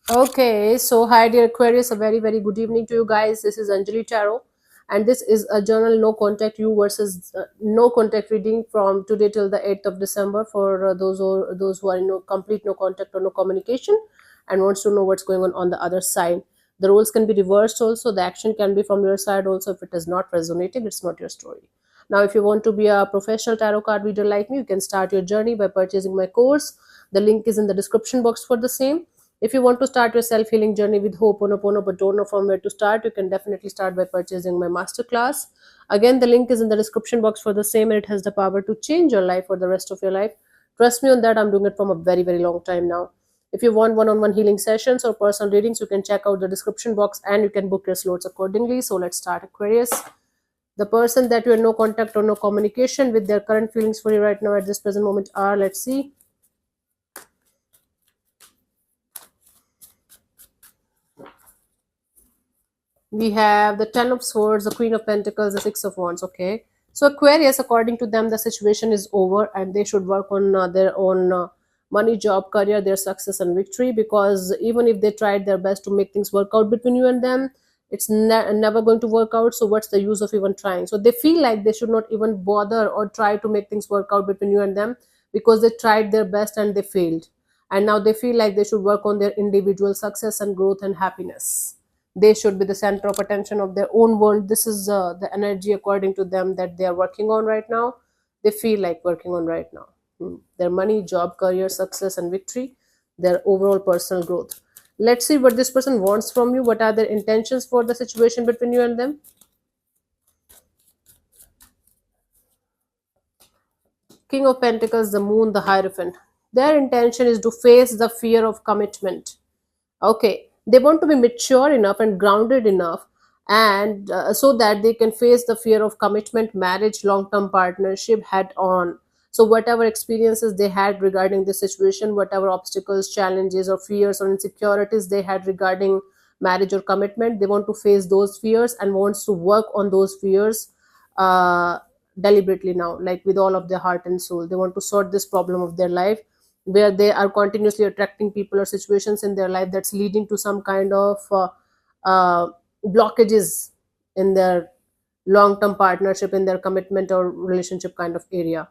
Okay, so hi dear Aquarius, a very very good evening to you guys. This is Anjali Tarot, and this is a journal no contact you versus no contact reading from today till the 8th of December for those who are in no complete no contact or no communication and wants to know what's going on the other side. The roles can be reversed also. The action can be from your side also. If it is not resonating, it's not your story. Now, if you want to be a professional tarot card reader like me, you can start your journey by purchasing my course. The link is in the description box for the same. If you want to start your self healing journey with Ho'oponopono but don't know from where to start, you can definitely start by purchasing my masterclass. Again, the link is in the description box for the same, and it has the power to change your life for the rest of your life. Trust me on that, I'm doing it from a very, very long time now. If you want one on one healing sessions or personal readings, you can check out the description box and you can book your slots accordingly. So let's start, Aquarius. The person that you have no contact or no communication with, their current feelings for you right now at this present moment are, let's see. We have the Ten of Swords, the Queen of Pentacles, the Six of Wands. Okay, so Aquarius, according to them, the situation is over and they should work on their own money, job, career, their success and victory, because even if they tried their best to make things work out between you and them, it's never going to work out. So what's the use of even trying? So they feel like they should not even bother or try to make things work out between you and them, because they tried their best and they failed, and now they feel like they should work on their individual success and growth and happiness. They should be the center of attention of their own world. This is the energy, according to them, that they are working on right now. They feel like working on right now. Their money, job, career, success and victory, their overall personal growth. Let's see what this person wants from you. What are their intentions for the situation between you and them? King of Pentacles, the Moon, the Hierophant. Their intention is to face the fear of commitment. Okay, they want to be mature enough and grounded enough, and so that they can face the fear of commitment, marriage, long term partnership head on. So whatever experiences they had regarding this situation, whatever obstacles, challenges or fears or insecurities they had regarding marriage or commitment, they want to face those fears and wants to work on those fears uh, deliberately now, like with all of their heart and soul. They want to sort this problem of their life, where they are continuously attracting people or situations in their life that's leading to some kind of uh, blockages in their long term partnership, in their commitment or relationship kind of area.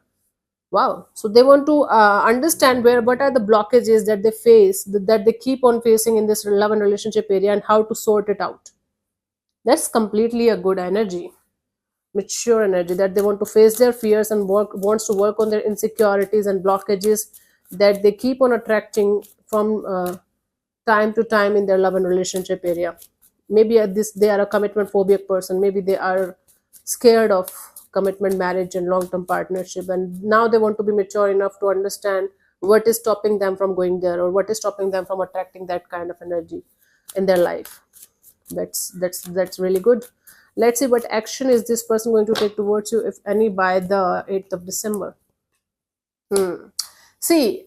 Wow, so they want to understand where what are the blockages that they face, that they keep on facing in this love and relationship area, and how to sort it out. That's completely a good energy, mature energy, that they want to face their fears and wants to work on their insecurities and blockages that they keep on attracting from time to time in their love and relationship area. Maybe at this they are a commitment phobic person. Maybe they are scared of commitment, marriage and long term partnership, and now they want to be mature enough to understand what is stopping them from going there, or what is stopping them from attracting that kind of energy in their life. That's really good. Let's see what action is this person going to take towards you, if any, by the 8th of December. See,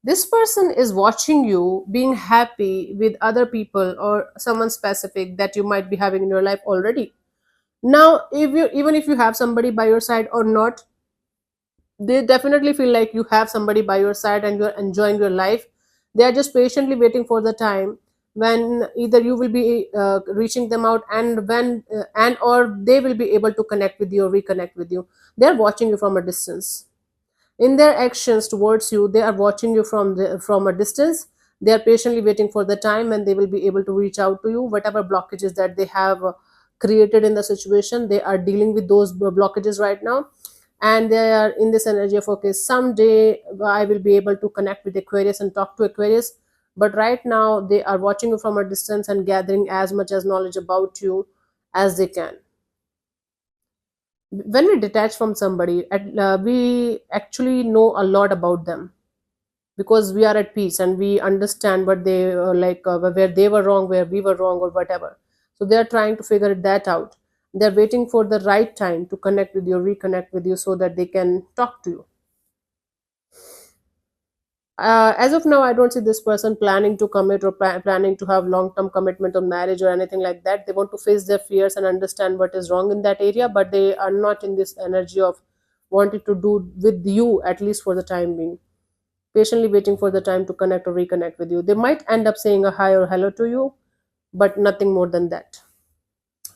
this person is watching you being happy with other people or someone specific that you might be having in your life already. Now, if you even if you have somebody by your side or not, they definitely feel like you have somebody by your side and you're enjoying your life. They are just patiently waiting for the time when either you will be reaching them out, and when and or they will be able to connect with you or reconnect with you. They're watching you from a distance. In their actions towards you, they are watching you from a distance. They are patiently waiting for the time when they will be able to reach out to you. Whatever blockages that they have created in the situation, they are dealing with those blockages right now, and they are in this energy of, okay, someday I will be able to connect with Aquarius and talk to Aquarius. But right now they are watching you from a distance and gathering as much as knowledge about you as they can. When we detach from somebody, we actually know a lot about them, because we are at peace and we understand what they where they were wrong, where we were wrong, or whatever. So they are trying to figure that out. They're waiting for the right time to connect with you, reconnect with you, so that they can talk to you. As of now, I don't see this person planning to commit or planning to have long term commitment or marriage or anything like that. They want to face their fears and understand what is wrong in that area, but they are not in this energy of wanting to do with you, at least for the time being. patiently waiting for the time to connect or reconnect with you. They might end up saying a hi or hello to you, but nothing more than that.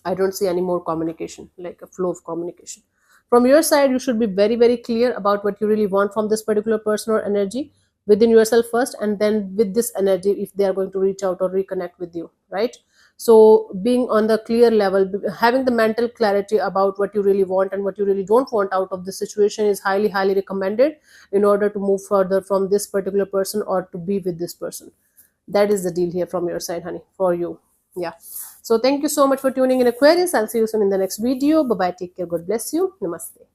I don't see any more communication, like a flow of communication. From your side, you should be very, very clear about what you really want from this particular person or energy within yourself first, and then with this energy, if they are going to reach out or reconnect with you, right? So, being on the clear level, having the mental clarity about what you really want and what you really don't want out of the situation is highly, highly recommended in order to move further from this particular person or to be with this person. That is the deal here from your side, honey, for you. Yeah. So thank you so much for tuning in, Aquarius. I'll see you soon in the next video. Bye bye. Take care. God bless you. Namaste.